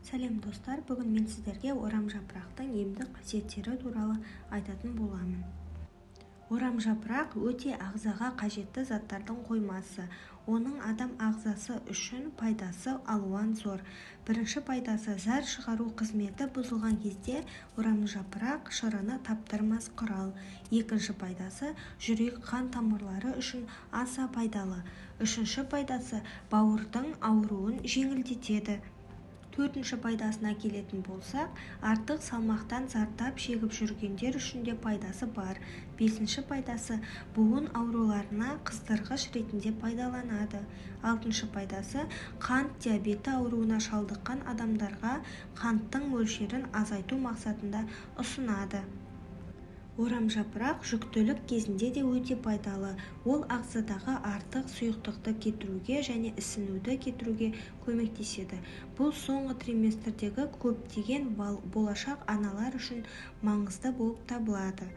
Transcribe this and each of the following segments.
Сәлем достар, бүгін мен сіздерге орамжапырақтың емдік қасиеттері туралы айтатын боламын. Орамжапырақ өте ағзаға қажетті заттардың қоймасы. Оның адам ағзасы үшін пайдасы алуан зор. Бірінші пайдасы зәр шығару қызметі бұзылған кезде орамжапырақ шырыны таптырмас құрал. Екінші пайдасы жүрек қан тамырлары үшін аса пайдалы. Үшінші пайдасы бауырдың ауруын жеңілдетеді. Төртінші пайдасына келетін болсақ, артық салмақтан зардап шегіп жүргендер үшін де пайдасы бар. Бесінші пайдасы буын ауруларына қыздырғыш ретінде пайдаланады. Алтыншы пайдасы қант диабеті ауруына шалдыққан адамдарға қанттың мөлшерін азайту мақсатында ұсынады. Орамжапырақ жүктілік кезінде де өте пайдалы. Ол ағзадағы артық сұйықтықты кетіруге және ісінуді кетіруге көмектеседі. Бұл соңғы триместрдегі көптеген болашақ аналар үшін маңызды болып табылады.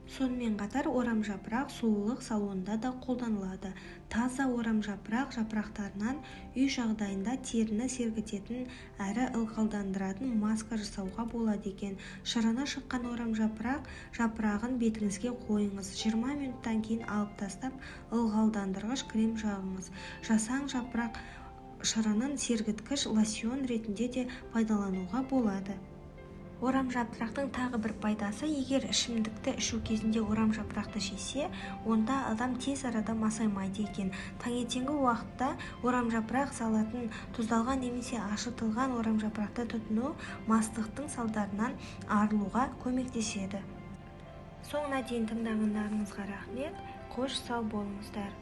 Сонымен қатар орамжапырақ сұлулық салонында да қолданылады. Таза орамжапырақ жапырақтарынан үй жағдайында теріні сергітетін әрі ылғалдандыратын маска жасауға болады екен. Шырыны шыққан орамжапырақ жапырағын бетіңізге қойыңыз. 20 минуттан кейін алып тастап, ылғалдандырғыш крем жағыңыз. Жасаң жапырақ шырынын сергіткіш лосьон ретінде де пайдалануға болады. Орамжапырақтың тағы бір пайдасы, егер ішімдікті ішу кезінде орамжапырақты жесе, онда адам тез арада масаймайды екен. Таңертеңгі уақытта орамжапырақ салатын тұздалған немесе ашытылған орамжапырақты тұтыну мастықтың салдарынан арылуға көмектеседі. Соңына дейін тыңдағандарыңызға рахмет. Қош сау болыңыздар.